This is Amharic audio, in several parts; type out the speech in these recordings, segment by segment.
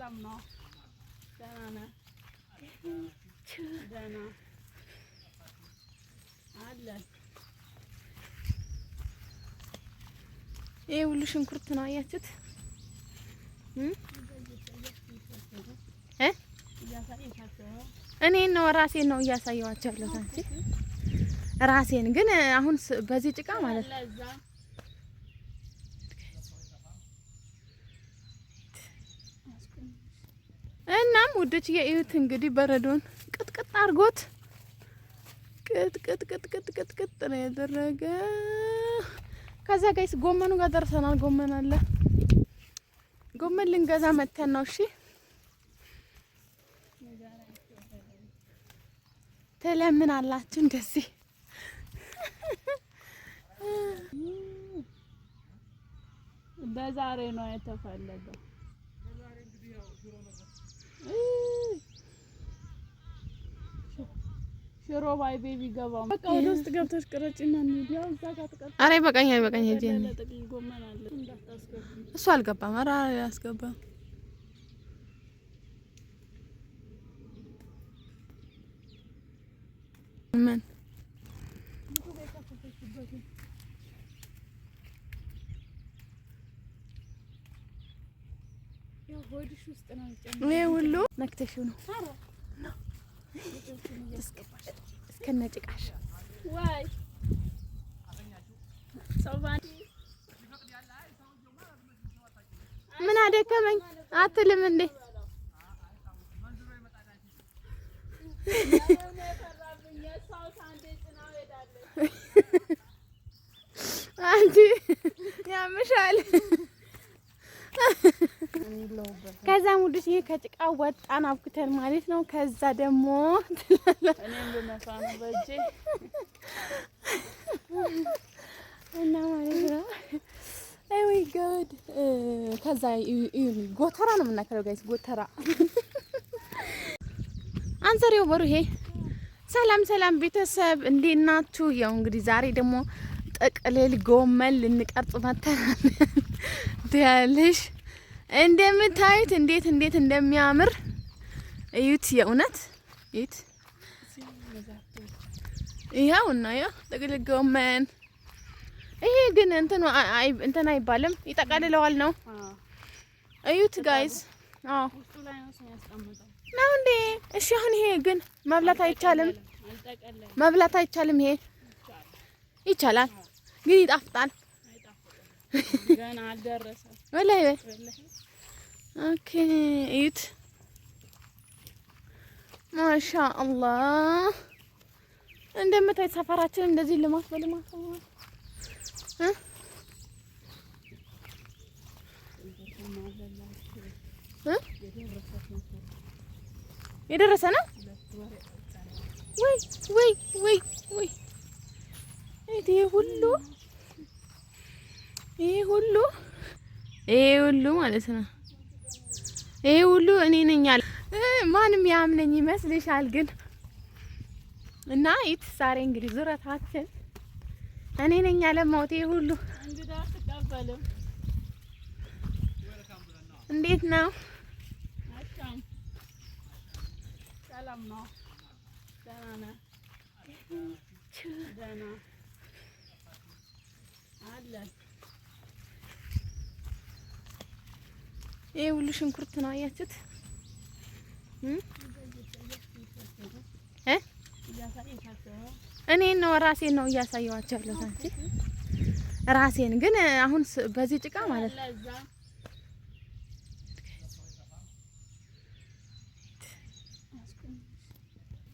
ሰላም ነው። ደህና ነህ? ደህና አለ። ይሄ ሁሉ ሽንኩርት ነው አያችሁት? እኔ ነው ራሴን ነው እያሳየዋቸው ያለሁት አንቺ ራሴን ግን አሁን በዚህ ጭቃ ማለት ነው። እናም ውዶች የእዩት እንግዲህ በረዶን ቅጥቅጥ አድርጎት ቅጥ ነው ያደረገ። ከዛ ጋይስ ጎመኑ ጋር ደርሰናል። ጎመን አለ። ጎመን ልንገዛ መተን ነው። እሺ ተለምን አላችሁ እንደዚህ በዛሬ ነው የተፈለገው። ሽሮ ባይ ቤቢ ገባው። በቃ ወደ ውስጥ ገብተሽ ቅረጭና እንሂድ። ያው እዛ ጋር ተቀርጭ። አረ በቃኝ ሄጄ ለጥቅል ጎመን አለ እንዳታስገቡ። እሱ አልገባም። አረ አያስገባም። ምን ሆድሽ ውስጥ ነው ይሄ ሁሉ መክተሽው ነው እስከነ ጭቃሽ ወይ ምን አደከመኝ አትልም እንዴ? አንቺ ያምሻል። ከዛ ሙድሽ ይሄ ከጭቃው ወጣን አብኩተን ማለት ነው። ከዛ ደግሞ እኔም ልነሳ ነው በእጄ እና ማለት ነው። አይ ወይ ጋድ ከዛ ጎተራ ነው የምናከለው ጋይስ ጎተራ አንዘሬው በሩ ይሄ ሰላም ቤተሰብ እንዴት ናችሁ? ያው እንግዲህ ዛሬ ደግሞ ጥቅልል ጎመን ልንቀርጽ መተናል። ዲያለሽ እንደምታዩት እንዴት እንደሚያምር እዩት። የእውነት እዩት። ይኸውና ያው ጥቅልል ጎመን ይሄ ግን እንትን አይባልም ይጠቀልለዋል ነው። እዩት ጋይስ። አዎ ውስጡ ላይ ነው የሚያስቀምጠው ነው እንዴ? እሺ አሁን ይሄ ግን መብላት አይቻልም። ይሄ ይቻላል ግን ይጣፍጣል። ገና አልደረሰም ወላሂ። ኦኬ እዩት። ማሻአላህ እንደምታዩት ሰፈራችን እንደዚህ ልማት በልማት ነው። የደረሰ ነው። ወይ ይሄ ሁሉ ማለት ነው። ይሄ ሁሉ እኔ ነኝ አለ። ማንም ያምነኝ ይመስልሻል? ግን እና ይት ዛሬ እንግዲህ ዙረታችን እኔ ነኝ ያለማውት። ይሄ ሁሉ እንግዳ ተቀበለም። እንዴት ነው? ሰላም ነው። ደህና ነህ? ደህና አለ። ይሄ ሁሉ ሽንኩርት ነው አያችሁት? እኔ ነው ራሴን ነው እያሳየዋቸው ያለሁት አንቺ ራሴን ግን አሁን በዚህ ጭቃ ማለት ነው።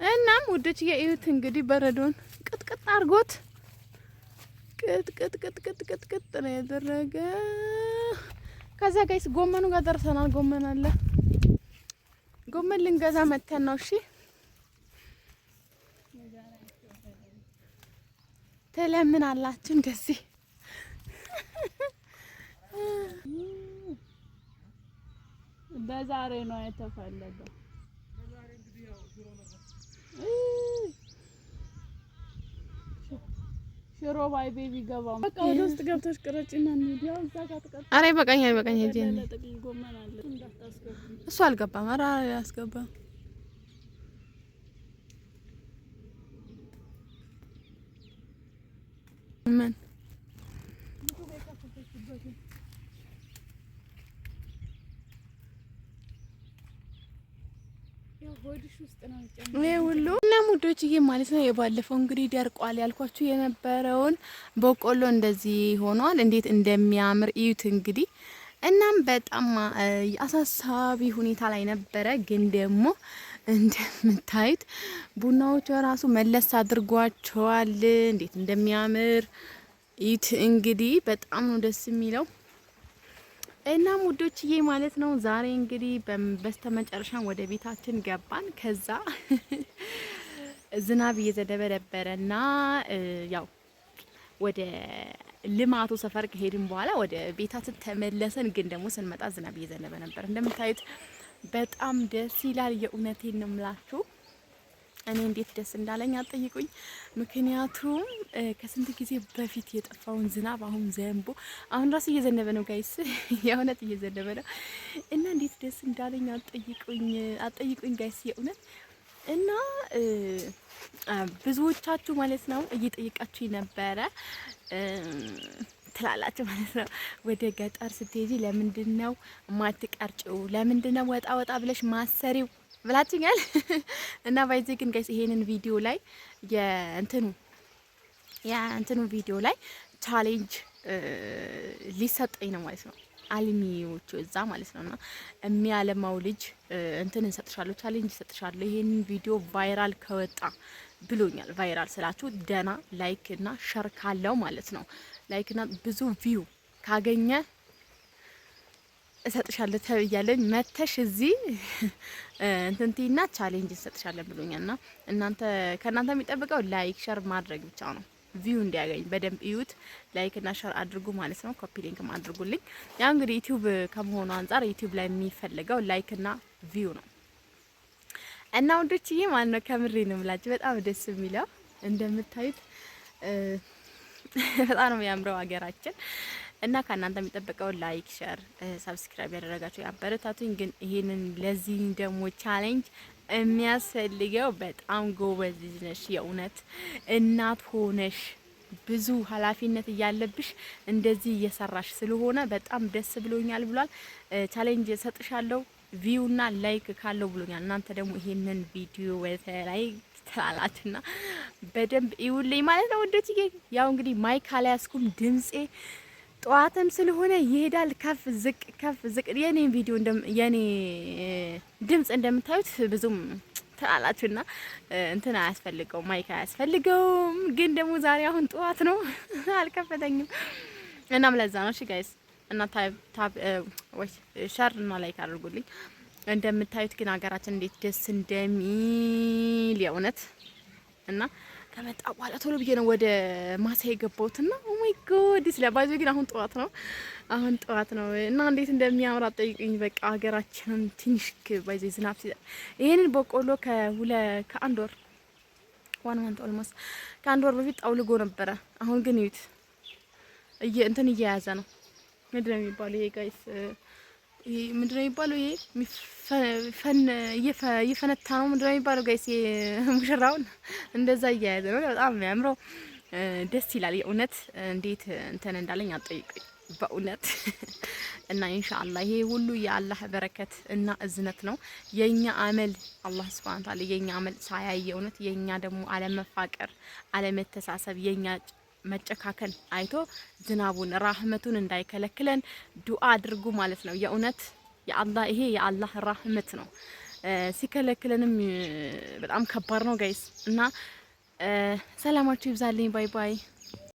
እናም ውዶች የእዩት እንግዲህ በረዶን ቅጥቅጥ አድርጎት ቅጥ ነው ያደረገ። ከዛ ጋይስ ጎመኑ ጋር ደርሰናል። ጎመን አለ። ጎመን ልንገዛ መተን ነው። እሺ ተለምን አላችሁ እንደዚህ በዛሬ ነው የተፈለገው። ሽሮ ባይ ቤቢ ገባው። በቃ ወደ ውስጥ ገብተሽ ቅረጭና እንሂድ። ያው እዛ ጋር ተቀርጭ። አረ በቃኝ ሄጄ ለጥቅል ጎመን አለ እንዳታስገቡ። እሱ አልገባም። ኧረ አያስገባም። ምን ይሄ ሁሉ እና ሙዶችዬ ማለት ነው። የባለፈው እንግዲህ ደርቋል ያልኳችሁ የነበረውን በቆሎ እንደዚህ ሆኗል። እንዴት እንደሚያምር እዩት እንግዲህ። እናም በጣም አሳሳቢ ሁኔታ ላይ ነበረ፣ ግን ደግሞ እንደምታዩት ቡናዎቹ ራሱ መለስ አድርጓቸዋል። እንዴት እንደሚያምር እዩት እንግዲህ። በጣም ነው ደስ የሚለው። እና ሙዶችዬ ማለት ነው ዛሬ እንግዲህ በስተመጨረሻ ወደ ቤታችን ገባን። ከዛ ዝናብ እየዘነበ ነበረና ያው ወደ ልማቱ ሰፈር ከሄድን በኋላ ወደ ቤታችን ተመለሰን። ግን ደግሞ ስንመጣ ዝናብ እየዘነበ ነበር። እንደምታዩት በጣም ደስ ይላል። የእውነቴን ነው የምላችሁ። እኔ እንዴት ደስ እንዳለኝ አጠይቁኝ። ምክንያቱም ከስንት ጊዜ በፊት የጠፋውን ዝናብ አሁን ዘንቦ አሁን ራሱ እየዘነበ ነው ጋይስ፣ የእውነት እየዘነበ ነው እና እንዴት ደስ እንዳለኝ አጠይቁኝ ጋይስ የእውነት። እና ብዙዎቻችሁ ማለት ነው እየጠየቃችሁ ነበረ ትላላችሁ ማለት ነው። ወደ ገጠር ስትሄጂ ለምንድነው ማትቀርጭው? ለምንድነው ወጣ ወጣ ብለሽ ማሰሪው ብላችኛል። እና ባይዜ ግን ጋይስ ይሄንን ቪዲዮ ላይ የእንትኑ ቪዲዮ ላይ ቻሌንጅ ሊሰጠኝ ነው ማለት ነው። አልሚዎቹ እዛ ማለት ነውና የሚያለማው ልጅ እንትን እንሰጥሻለሁ፣ ቻሌንጅ እንሰጥሻለሁ ይሄንን ቪዲዮ ቫይራል ከወጣ ብሎኛል። ቫይራል ስላችሁ ደና ላይክ እና ሸር ካለው ማለት ነው። ላይክ እና ብዙ ቪው ካገኘ እሰጥሻለሁ ተብያለኝ። መተሽ እዚህ እንትንቲና ቻሌንጅ እንሰጥሻለን ብሎኛልና ከእናንተ የሚጠብቀው ላይክ ሸር ማድረግ ብቻ ነው። ቪው እንዲያገኝ በደንብ እዩት። ላይክ እና ሸር አድርጉ ማለት ነው። ኮፒ ሊንክም አድርጉልኝ። ያው እንግዲህ ዩቲዩብ ከመሆኑ አንፃር ዩቲዩብ ላይ የሚፈልገው ላይክ እና ቪው ነው። እና ወንዶችዬ ማለት ነው ከምሬ ነው የምላችሁ በጣም ደስ የሚለው እንደምታዩት በጣም ነው የሚያምረው ሀገራችን። እና ከእናንተ የሚጠበቀው ላይክ ሸር ሰብስክራይብ ያደረጋችሁ ያበረታቱኝ። ግን ይሄንን ለዚህ ደግሞ ቻሌንጅ የሚያስፈልገው በጣም ጎበዝ ልጅ ነሽ። የእውነት እናት ሆነሽ ብዙ ኃላፊነት እያለብሽ እንደዚህ እየሰራሽ ስለሆነ በጣም ደስ ብሎኛል ብሏል። ቻሌንጅ ሰጥሻለሁ ቪውና ላይክ ካለው ብሎኛል። እናንተ ደግሞ ይሄንን ቪዲዮ በተለይ ተላላችና በደንብ ይውልኝ ማለት ነው ወንዶች። ያው እንግዲህ ማይክ አልያዝኩም ድምጼ ጠዋትም ስለሆነ ይሄዳል ከፍ ዝቅ። የኔ ቪዲዮ የኔ ድምጽ እንደምታዩት ብዙም ተላላችሁና እንትን አያስፈልገው ማይክ አያስፈልገውም። ግን ደግሞ ዛሬ አሁን ጠዋት ነው አልከፈተኝም። እናም ለዛ ነው። እሺ ጋይስ እና ታብ ወይ ሸር እና ላይክ አድርጉልኝ። እንደምታዩት ግን ሀገራችን እንዴት ደስ እንደሚል የእውነት። እና ከመጣ በኋላ ቶሎ ብዬ ነው ወደ ማሳ የገባሁትና ኦ ማይ ጎድ ስለባጆ ግን አሁን ጠዋት ነው እና እንዴት እንደሚያምር አጠይቁኝ። በቃ ሀገራችንን ትንሽ ባይዘ ዝናብ ይሄንን በቆሎ ከአንድ ወር ዋን ማንት ኦልሞስት ከአንድ ወር በፊት ጠውልጎ ነበረ። አሁን ግን ይዩት እንትን እየያዘ ነው። ምንድነው የሚባለው ይሄ ጋይስ? ይሄ ምንድነው የሚባለው? ይሄ እየፈነታ ነው። ምንድነው የሚባለው ጋይስ? ሙሽራውን እንደዛ እያያዘ ነው። በጣም የሚያምረው ደስ ይላል የእውነት። እንዴት እንትን እንዳለኝ አጠይቁኝ በእውነት። እና ኢንሻአላህ ይሄ ሁሉ የአላህ በረከት እና እዝነት ነው። የኛ አመል አላህ Subhanahu Wa Ta'ala የኛ አመል ሳያይ የእውነት የኛ ደግሞ አለመፋቀር፣ አለመተሳሰብ፣ የኛ መጨካከል አይቶ ዝናቡን ራህመቱን እንዳይከለክለን ዱአ አድርጉ ማለት ነው። የእውነት የአላህ ይሄ የአላህ ራህመት ነው። ሲከለክለንም በጣም ከባድ ነው ጋይስ። እና ሰላማችሁ ይብዛልኝ። ባይ ባይ።